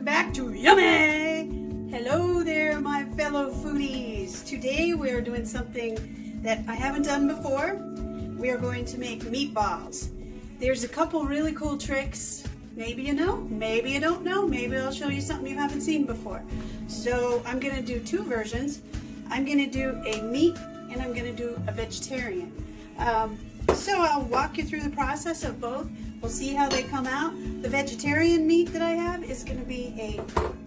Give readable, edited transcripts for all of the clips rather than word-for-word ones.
welcome back to Yummy! Hello there, my fellow foodies. Today we are doing something that I haven't done before. We are going to make meatballs. There's a couple really cool tricks. Maybe you know, maybe you don't know. Maybe I'll show you something you haven't seen before. So I'm going to do two versions. I'm going to do a meat and I'm going to do a vegetarian. So I'll walk you through the process of both. We'll see how they come out. The vegetarian meat that I have is going to be a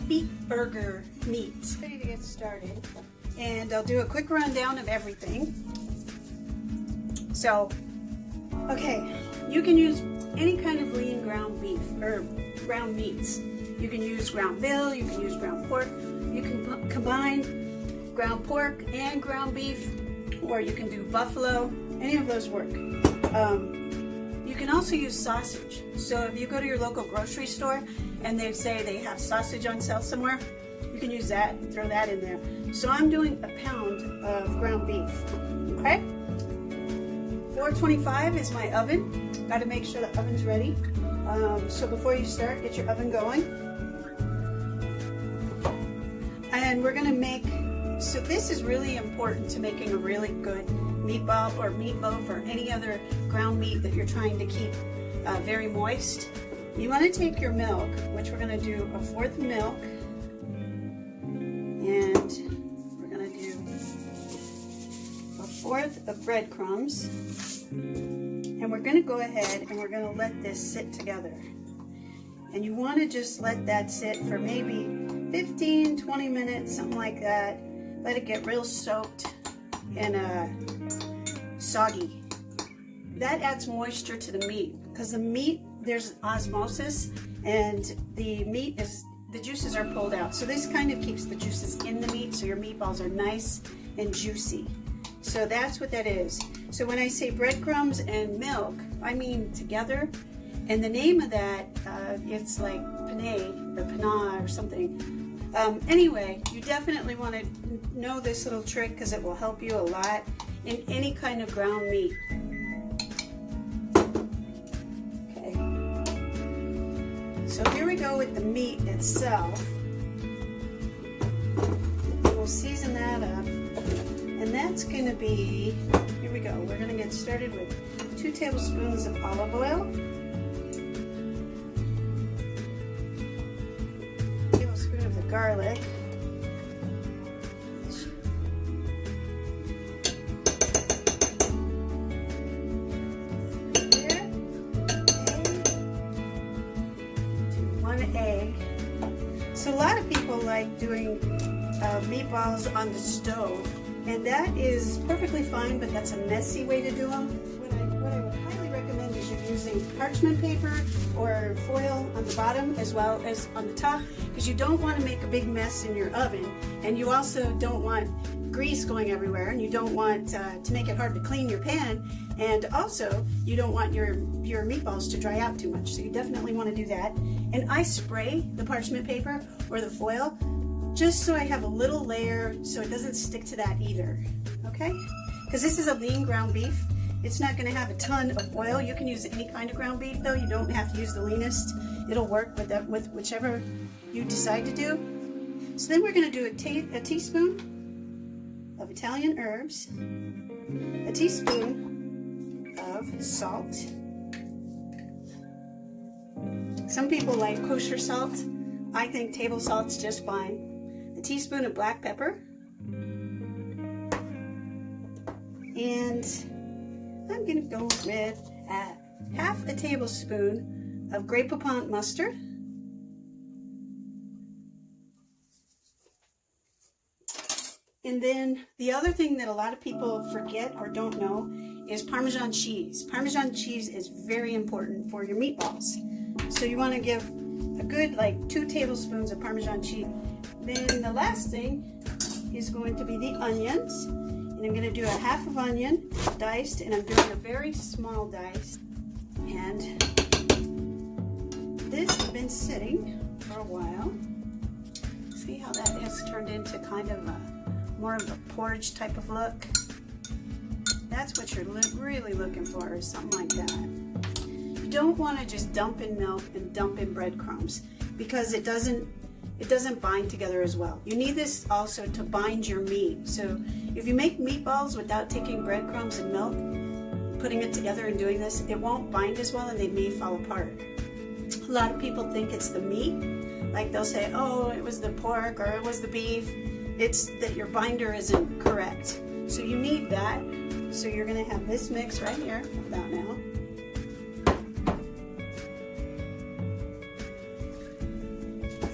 beef burger meat. Ready to get started. And I'll do a quick rundown of everything. So, okay, you can use any kind of lean ground beef or ground meats. You can use ground veal, you can use ground pork. You can combine ground pork and ground beef, or you can do buffalo. Any of those work. You can also use sausage. So if you go to your local grocery store and they say they have sausage on sale somewhere, you can use that and throw that in there. So I'm doing a pound of ground beef. Okay? 425 is my oven. Got to make sure the oven's ready. So before you start, get your oven going. And we're going to make, so this is really important to making a really good meatball or meatloaf or any other ground meat that you're trying to keep very moist. You want to take your milk, which we're going to do a fourth of milk, and we're going to do a fourth of breadcrumbs, and we're going to go ahead and we're going to let this sit together. And you want to just let that sit for maybe 15-20 minutes, something like that. Let it get real soaked and soggy. That adds moisture to the meat because the meat, there's osmosis, and the meat is, the juices are pulled out. So this kind of keeps the juices in the meat, so your meatballs are nice and juicy. So that's what that is. So when I say breadcrumbs and milk, I mean together. And the name of that, it's like panay or panah or something. Anyway, you definitely want to know this little trick because it will help you a lot in any kind of ground meat. Okay. So here we go with the meat itself. We'll season that up. And that's going to be, here we go. We're going to get started with 2 tablespoons of olive oil. Garlic. There. One egg. So a lot of people like doing meatballs on the stove, and that is perfectly fine, but that's a messy way to do them. What I would highly recommend is you're using parchment paper or foil on the bottom as well as on the top, because you don't want to make a big mess in your oven, and you also don't want grease going everywhere, and you don't want to make it hard to clean your pan, and also you don't want your meatballs to dry out too much, so you definitely want to do that. And I spray the parchment paper or the foil just so I have a little layer so it doesn't stick to that either, okay? Because this is a lean ground beef. It's not going to have a ton of oil. You can use any kind of ground beef though. You don't have to use the leanest. It'll work with whichever you decide to do. So then we're going to do a teaspoon of Italian herbs, a teaspoon of salt. Some people like kosher salt. I think table salt's just fine. A teaspoon of black pepper. And I'm going to go with half a tablespoon of Grey Poupon mustard. And then the other thing that a lot of people forget or don't know is Parmesan cheese. Parmesan cheese is very important for your meatballs. So you want to give a good 2 tablespoons of Parmesan cheese. Then the last thing is going to be the onions. And I'm going to do a half of onion diced, and I'm doing a very small dice. And this has been sitting for a while. See how that has turned into kind of more of a porridge type of look. That's what you're really looking for, is something like that. You don't want to just dump in milk and dump in breadcrumbs, because it doesn't it doesn't bind together as well. You need this also to bind your meat. So if you make meatballs without taking breadcrumbs and milk, putting it together and doing this, it won't bind as well and they may fall apart. A lot of people think it's the meat. Like they'll say, oh, it was the pork or it was the beef. It's that your binder isn't correct. So you need that. So you're gonna have this mix right here, about now.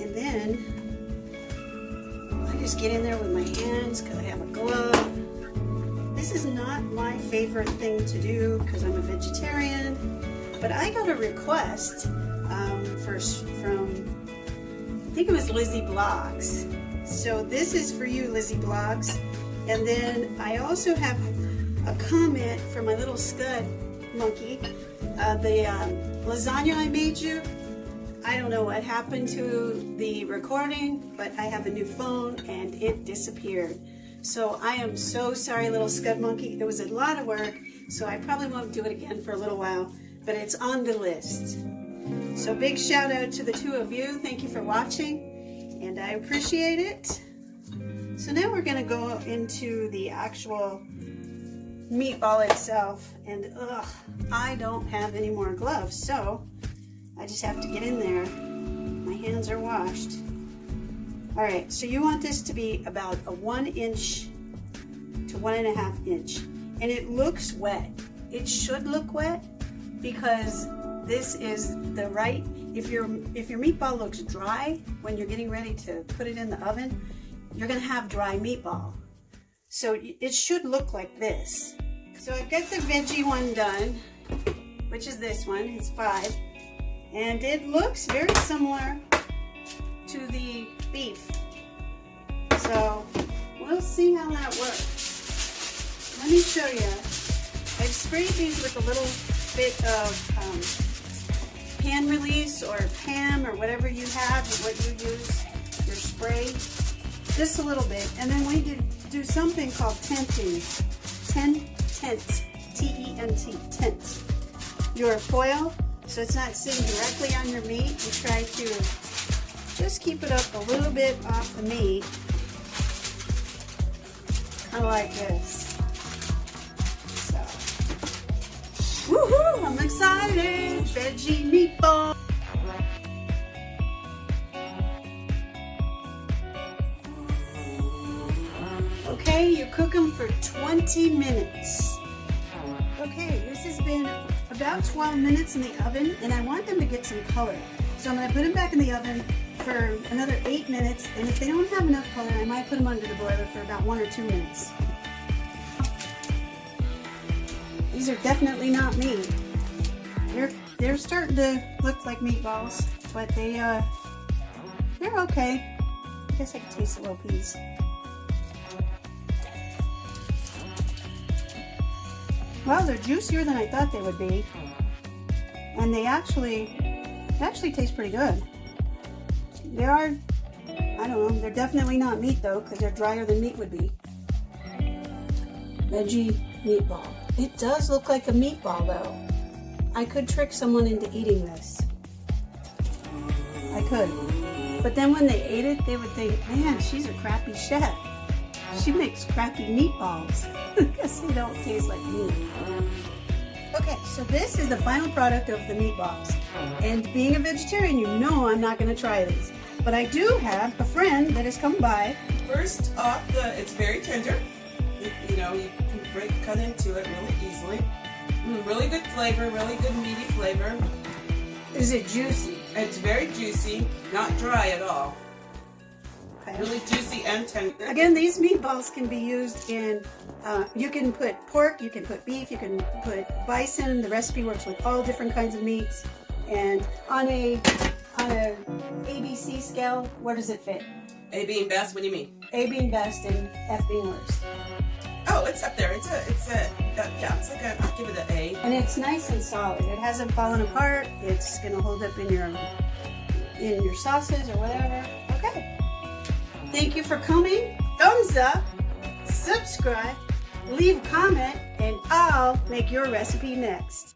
And then I just get in there with my hands because I have a glove. This is not my favorite thing to do because I'm a vegetarian, but I got a request from, I think it was Lizzie Blogs. So this is for you, Lizzie Blogs. And then I also have a comment from my little scud monkey. The lasagna I made you, I don't know what happened to the recording, but I have a new phone and it disappeared. So I am so sorry, little scud monkey. It was a lot of work, so I probably won't do it again for a little while, but it's on the list. So big shout out to the two of you. Thank you for watching, and I appreciate it. So now we're gonna go into the actual meatball itself, and I don't have any more gloves, so I just have to get in there. My hands are washed. All right, so you want this to be about a 1 inch to 1.5 inch, and it looks wet. It should look wet because this is the right. If your meatball looks dry when you're getting ready to put it in the oven, you're gonna have dry meatball. So it should look like this. So I've got the veggie one done, which is this one. It's 5, and it looks very similar to the beef. So we'll see how that works. Let me show you. I've sprayed these with a little bit of pan release or PAM or whatever you have, what you use, your spray, just a little bit. And then we do something called tenting. Tent, T-E-N-T, tent. Your foil, so it's not sitting directly on your meat. You try to just keep it up a little bit off the meat, kind of like this. So, woohoo! I'm excited! Veggie meatball. Okay, you cook them for 20 minutes. Okay, this has been about 12 minutes in the oven, and I want them to get some color. So I'm going to put them back in the oven for another 8 minutes, and if they don't have enough color, I might put them under the broiler for about 1 or 2 minutes. These are definitely not meat. They're starting to look like meatballs, but they're okay. I guess I can taste the little piece. Well, they're juicier than I thought they would be, and they actually taste pretty good. They are, I don't know, they're definitely not meat though, because they're drier than meat would be. Veggie meatball. It does look like a meatball though. I could trick someone into eating this. I could. But then when they ate it, they would think, man, she's a crappy chef. She makes crappy meatballs. Because they don't taste like meat. Okay, so this is the final product of the meatballs. And being a vegetarian, you know I'm not going to try these. But I do have a friend that has come by. First off, it's very tender. You know, you can cut into it really easily. Really good flavor, really good meaty flavor. Is it juicy? It's very juicy, not dry at all. Okay. Really juicy and tender. Again, these meatballs can be used in, you can put pork, you can put beef, you can put bison. The recipe works with all different kinds of meats. And on a ABC scale, where does it fit? A being best, what do you mean? A being best and F being worst. Oh, it's up there. It's like I'll give it an A. And it's nice and solid. It hasn't fallen apart. It's gonna hold up in your sauces or whatever. Okay. Thank you for coming. Thumbs up, subscribe, leave a comment, and I'll make your recipe next.